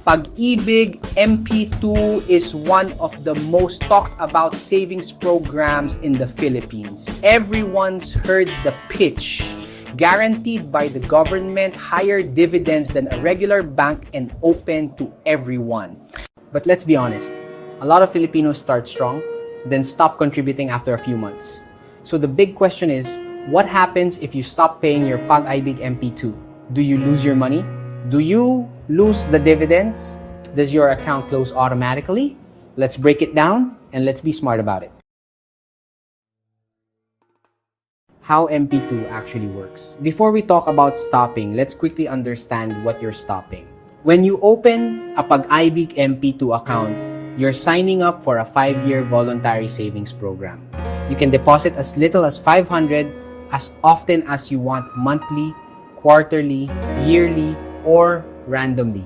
Pag Ibig MP2 is one of the most talked about savings programs in the Philippines. Everyone's heard the pitch. Guaranteed by the government, higher dividends than a regular bank and open to everyone. But let's be honest, a lot of Filipinos start strong, then stop contributing after a few months. So the big question is, what happens if you stop paying your Pag Ibig MP2? Do you lose your money? Do you lose the dividends? Does your account close automatically? Let's break it down and let's be smart about it. How MP2 actually works. Before we talk about stopping, let's quickly understand what you're stopping. When you open a Pag Ibig MP2 account, you're signing up for a 5-year voluntary savings program. You can deposit as little as 500 as often as you want, monthly, quarterly, yearly, or randomly.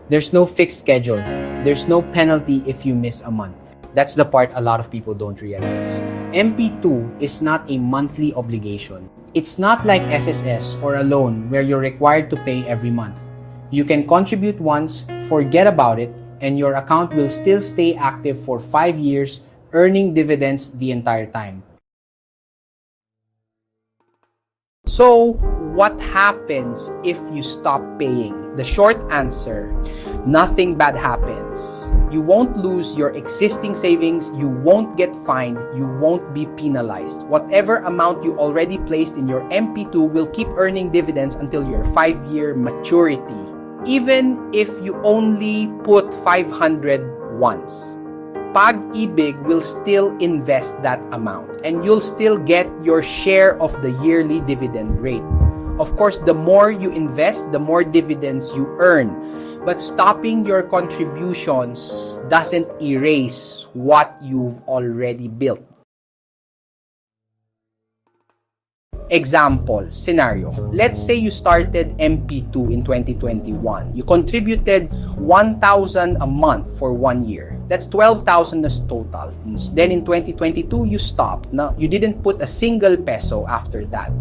There's no fixed schedule. There's no penalty if you miss a month. That's the part a lot of people don't realize. MP2 is not a monthly obligation. It's not like SSS or a loan where you're required to pay every month. You can contribute once, forget about it, and your account will still stay active for 5 years, earning dividends the entire time. So, what happens if you stop paying? The short answer, nothing bad happens. You won't lose your existing savings, you won't get fined, you won't be penalized. Whatever amount you already placed in your MP2 will keep earning dividends until your 5-year maturity. Even if you only put 500 once. Pag Ibig will still invest that amount and you'll still get your share of the yearly dividend rate. Of course, the more you invest, the more dividends you earn. But stopping your contributions doesn't erase what you've already built. Example, scenario. Let's say you started MP2 in 2021. You contributed 1,000 a month for 1 year. That's 12,000 as total. Then in 2022, you stopped. Now, you didn't put a single peso after that.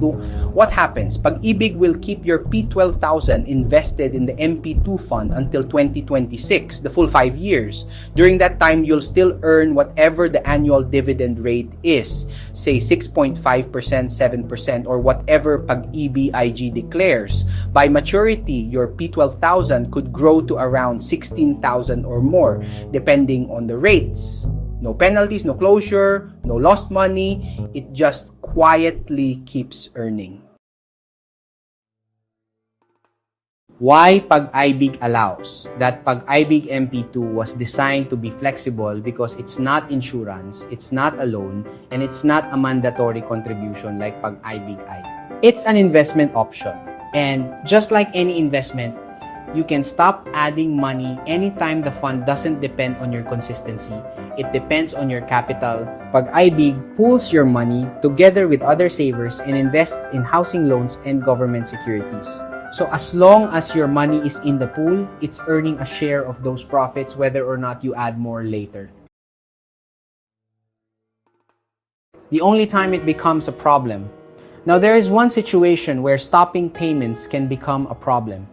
What happens? Pag Ibig will keep your P12,000 invested in the MP2 fund until 2026, the full 5 years. During that time, you'll still earn whatever the annual dividend rate is. Say 6.5%, 7%, or whatever Pag Ibig IG declares. By maturity, your P12,000 could grow to around 16,000 or more, depending on the rates. No penalties, no closure, no lost money. It just quietly keeps earning. Why Pag Ibig allows? That Pag Ibig MP2 was designed to be flexible because it's not insurance, it's not a loan, and it's not a mandatory contribution like Pag Ibig I. It's an investment option. And just like any investment, you can stop adding money anytime the fund doesn't depend on your consistency. It depends on your capital. Pag Ibig pools your money together with other savers and invests in housing loans and government securities. So as long as your money is in the pool, it's earning a share of those profits whether or not you add more later. The only time it becomes a problem. Now there is one situation where stopping payments can become a problem.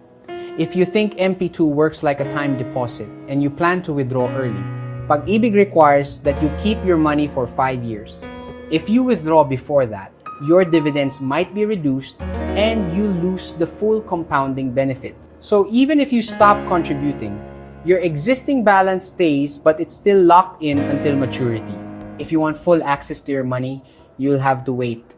If you think MP2 works like a time deposit and you plan to withdraw early, Pag Ibig requires that you keep your money for 5 years. If you withdraw before that, your dividends might be reduced and you lose the full compounding benefit. So even if you stop contributing, your existing balance stays but it's still locked in until maturity. If you want full access to your money, you'll have to wait.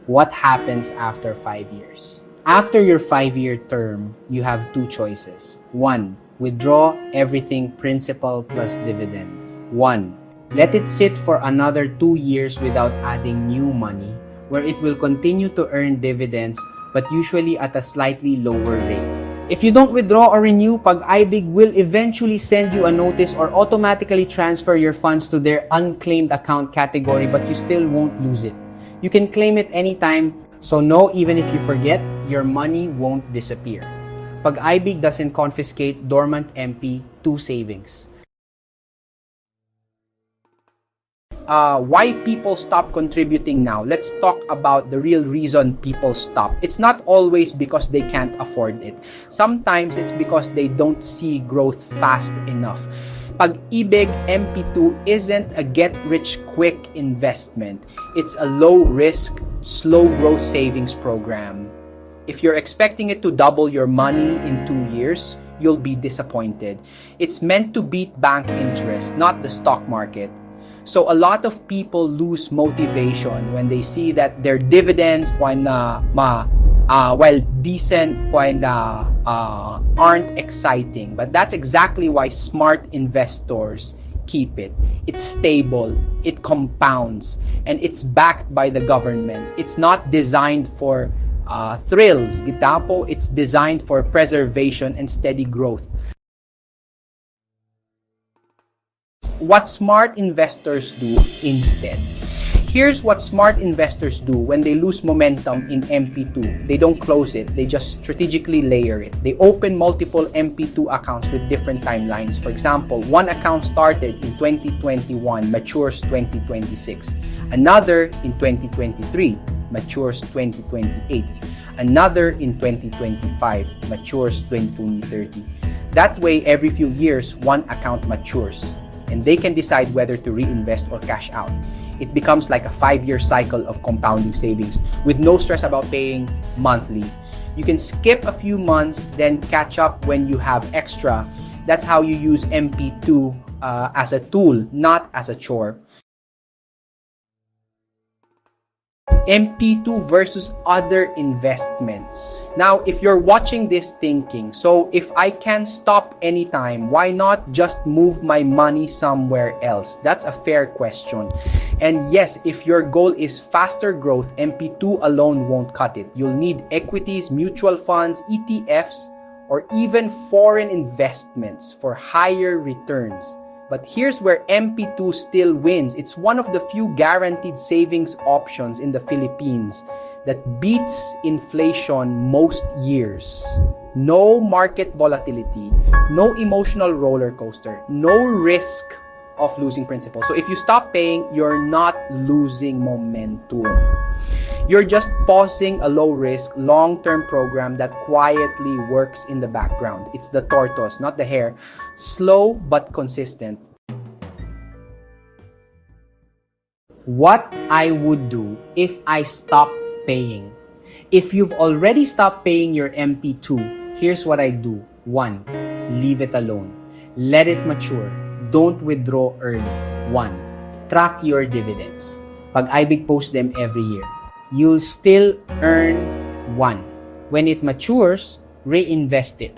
What happens after 5 years? After your 5-year term, you have 2 choices. 1. Withdraw everything principal plus dividends. 1. Let it sit for another 2 years without adding new money, where it will continue to earn dividends but usually at a slightly lower rate. If you don't withdraw or renew, Pag Ibig will eventually send you a notice or automatically transfer your funds to their unclaimed account category, but you still won't lose it. You can claim it anytime, so know even if you forget, your money won't disappear. Pag Ibig doesn't confiscate dormant MP2 savings. why people stop contributing now. Let's talk about the real reason people stop. It's not always because they can't afford it. Sometimes it's because they don't see growth fast enough. Pag Ibig MP2 isn't a get-rich-quick investment. It's a low-risk, slow-growth savings program. If you're expecting it to double your money in 2 years, you'll be disappointed. It's meant to beat bank interest, not the stock market. So a lot of people lose motivation when they see that their dividends, while decent, aren't exciting. But that's exactly why smart investors keep it. It's stable, it compounds, and it's backed by the government. It's not designed for thrills, gitapo. It's designed for preservation and steady growth. What smart investors do instead. Here's what smart investors do when they lose momentum in MP2. They don't close it, they just strategically layer it. They open multiple MP2 accounts with different timelines. For example, one account started in 2021, matures 2026. Another in 2023, matures 2028. Another in 2025, matures 2030. That way, every few years, one account matures, and they can decide whether to reinvest or cash out. It becomes like a 5-year cycle of compounding savings with no stress about paying monthly. You can skip a few months, then catch up when you have extra. That's how you use MP2 as a tool, not as a chore. MP2 versus other investments. Now, if you're watching this thinking, so if I can stop anytime, why not just move my money somewhere else? That's a fair question. And yes, if your goal is faster growth, MP2 alone won't cut it. You'll need equities, mutual funds, ETFs, or even foreign investments for higher returns. But here's where MP2 still wins. It's one of the few guaranteed savings options in the Philippines that beats inflation most years. No market volatility, no emotional roller coaster, no risk of losing principal. So if you stop paying, you're not losing momentum. You're just pausing a low-risk, long-term program that quietly works in the background. It's the tortoise, not the hare. Slow but consistent. What I would do if I stop paying. If you've already stopped paying your MP2, here's what I do. 1. Leave it alone. Let it mature. Don't withdraw early. 1. Track your dividends. Pag Ibig post them every year. You'll still earn 1. When it matures, reinvest it.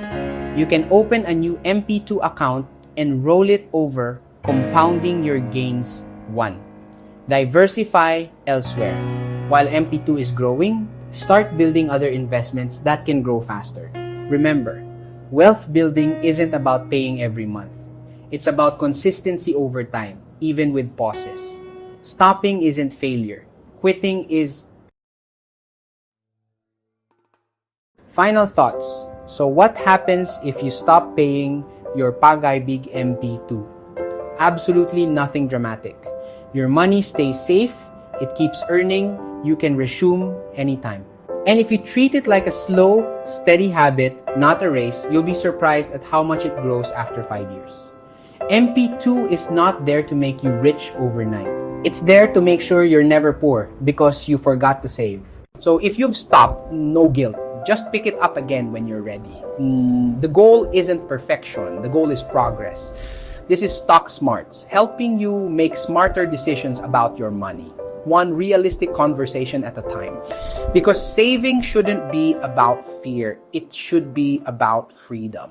You can open a new MP2 account and roll it over, compounding your gains 1. Diversify elsewhere. While MP2 is growing, start building other investments that can grow faster. Remember, wealth building isn't about paying every month. It's about consistency over time, even with pauses. Stopping isn't failure. Quitting is. Final thoughts. So what happens if you stop paying your Pag Ibig MP2? Absolutely nothing dramatic. Your money stays safe, it keeps earning, you can resume anytime. And if you treat it like a slow, steady habit, not a race, you'll be surprised at how much it grows after 5 years. MP2 is not there to make you rich overnight. It's there to make sure you're never poor because you forgot to save. So if you've stopped, no guilt. Just pick it up again when you're ready. The goal isn't perfection. The goal is progress. This is Stock Smarts, helping you make smarter decisions about your money. One realistic conversation at a time. Because saving shouldn't be about fear. It should be about freedom.